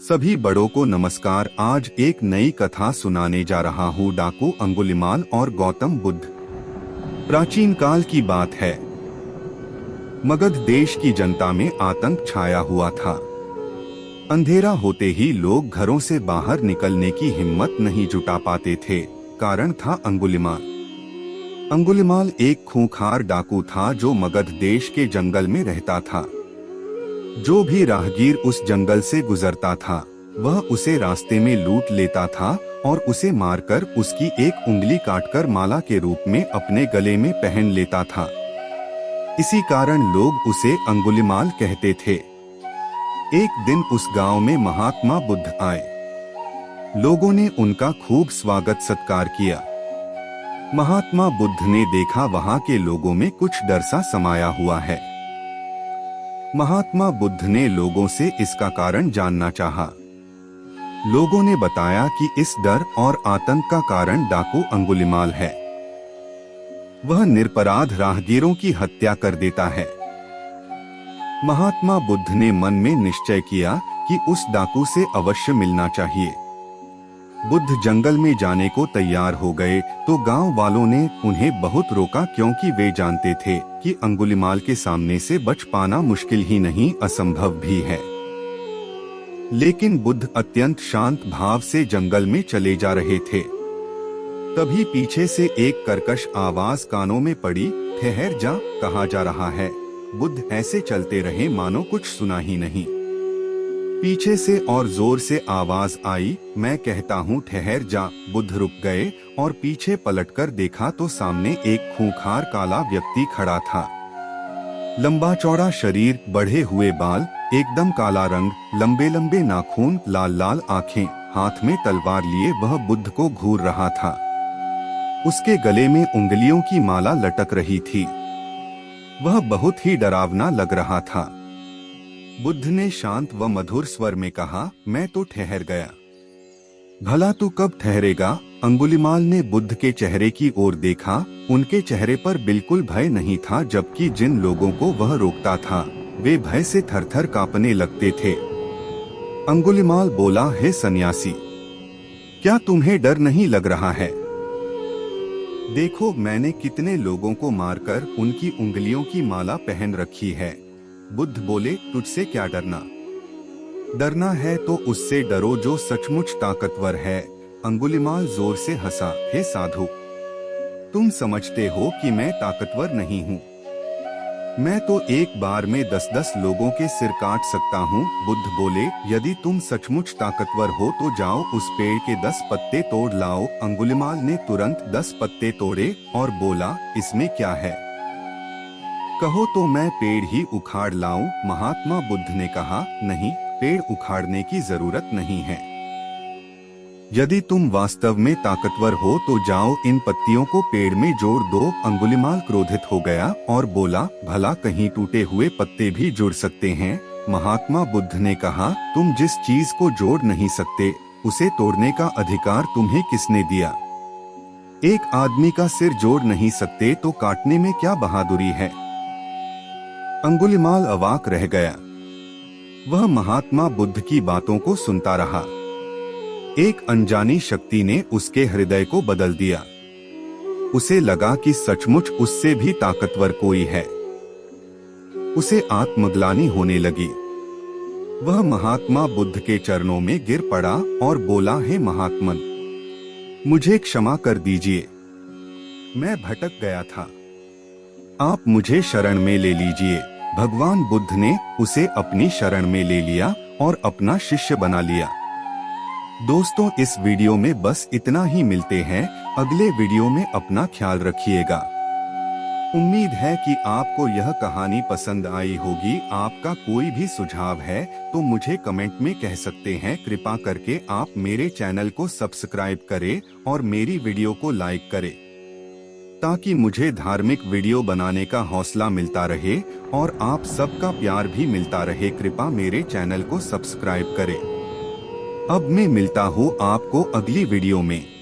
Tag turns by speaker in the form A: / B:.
A: सभी बड़ों को नमस्कार। आज एक नई कथा सुनाने जा रहा हूँ। डाकू अंगुलिमाल और गौतम बुद्ध। प्राचीन काल की बात है। मगध देश की जनता में आतंक छाया हुआ था। अंधेरा होते ही लोग घरों से बाहर निकलने की हिम्मत नहीं जुटा पाते थे। कारण था अंगुलिमाल। अंगुलिमाल एक खूंखार डाकू था जो मगध देश के जंगल में रहता था। जो भी राहगीर उस जंगल से गुजरता था वह उसे रास्ते में लूट लेता था और उसे मारकर उसकी एक उंगली काटकर माला के रूप में अपने गले में पहन लेता था। इसी कारण लोग उसे अंगुलिमाल कहते थे। एक दिन उस गांव में महात्मा बुद्ध आए। लोगों ने उनका खूब स्वागत सत्कार किया। महात्मा बुद्ध ने देखा वहां के लोगों में कुछ डर सा समाया हुआ है। महात्मा बुद्ध ने लोगों से इसका कारण जानना चाहा। लोगों ने बताया कि इस डर और आतंक का कारण डाकू अंगुलिमाल है। वह निरपराध राहगीरों की हत्या कर देता है। महात्मा बुद्ध ने मन में निश्चय किया कि उस डाकू से अवश्य मिलना चाहिए। बुद्ध जंगल में जाने को तैयार हो गए तो गांव वालों ने उन्हें बहुत रोका, क्योंकि वे जानते थे कि अंगुलिमाल के सामने से बच पाना मुश्किल ही नहीं असंभव भी है। लेकिन बुद्ध अत्यंत शांत भाव से जंगल में चले जा रहे थे। तभी पीछे से एक कर्कश आवाज कानों में पड़ी। ठहर जा, कहा जा रहा है। बुद्ध ऐसे चलते रहे मानो कुछ सुना ही नहीं। पीछे से और जोर से आवाज आई, मैं कहता हूँ ठहर जा। बुद्ध रुक गए और पीछे पलटकर देखा तो सामने एक खूंखार काला व्यक्ति खड़ा था। लंबा चौड़ा शरीर, बढ़े हुए बाल, एकदम काला रंग, लंबे लंबे नाखून, लाल लाल आंखें, हाथ में तलवार लिए वह बुद्ध को घूर रहा था। उसके गले में उंगलियों की माला लटक रही थी। वह बहुत ही डरावना लग रहा था। बुद्ध ने शांत व मधुर स्वर में कहा, मैं तो ठहर गया। भला तू कब ठहरेगा? अंगुलिमाल ने बुद्ध के चेहरे की ओर देखा। उनके चेहरे पर बिल्कुल भय नहीं था, जबकि जिन लोगों को वह रोकता था वे भय से थरथर कांपने लगते थे। अंगुलिमाल बोला, हे सन्यासी, क्या तुम्हें डर नहीं लग रहा है? देखो, मैंने कितने लोगों को मारकर उनकी उंगलियों की माला पहन रखी है। बुद्ध बोले, तुझसे क्या डरना? डरना है तो उससे डरो जो सचमुच ताकतवर है। अंगुलिमाल जोर से हंसा, हे साधु, तुम समझते हो कि मैं ताकतवर नहीं हूँ। मैं तो एक बार में 10-10 लोगों के सिर काट सकता हूँ। बुद्ध बोले, यदि तुम सचमुच ताकतवर हो तो जाओ उस पेड़ के 10 पत्ते तोड़ लाओ। अंगुलिमाल ने तुरंत 10 पत्ते तोड़े और बोला, इसमें क्या है? कहो तो मैं पेड़ ही उखाड़ लाऊं। महात्मा बुद्ध ने कहा, नहीं, पेड़ उखाड़ने की जरूरत नहीं है। यदि तुम वास्तव में ताकतवर हो तो जाओ इन पत्तियों को पेड़ में जोड़ दो। अंगुलिमाल क्रोधित हो गया और बोला, भला कहीं टूटे हुए पत्ते भी जुड़ सकते हैं? महात्मा बुद्ध ने कहा, तुम जिस चीज को जोड़ नहीं सकते उसे तोड़ने का अधिकार तुम्हें किसने दिया? एक आदमी का सिर जोड़ नहीं सकते तो काटने में क्या बहादुरी है? अंगुलिमाल अवाक रह गया। वह महात्मा बुद्ध की बातों को सुनता रहा। एक अनजानी शक्ति ने उसके हृदय को बदल दिया। उसे लगा कि सचमुच उससे भी ताकतवर कोई है। उसे आत्मग्लानि होने लगी। वह महात्मा बुद्ध के चरणों में गिर पड़ा और बोला, हे महात्मन, मुझे क्षमा कर दीजिए। मैं भटक गया था। आप मुझे शरण में ले लीजिए। भगवान बुद्ध ने उसे अपनी शरण में ले लिया और अपना शिष्य बना लिया। दोस्तों, इस वीडियो में बस इतना ही। मिलते हैं अगले वीडियो में। अपना ख्याल रखिएगा। उम्मीद है कि आपको यह कहानी पसंद आई होगी। आपका कोई भी सुझाव है तो मुझे कमेंट में कह सकते हैं। कृपा करके आप मेरे चैनल को सब्सक्राइब करें और मेरी वीडियो को लाइक करें, ताकि मुझे धार्मिक वीडियो बनाने का हौसला मिलता रहे और आप सबका प्यार भी मिलता रहे। कृपया मेरे चैनल को सब्सक्राइब करें। अब मैं मिलता हूँ आपको अगली वीडियो में।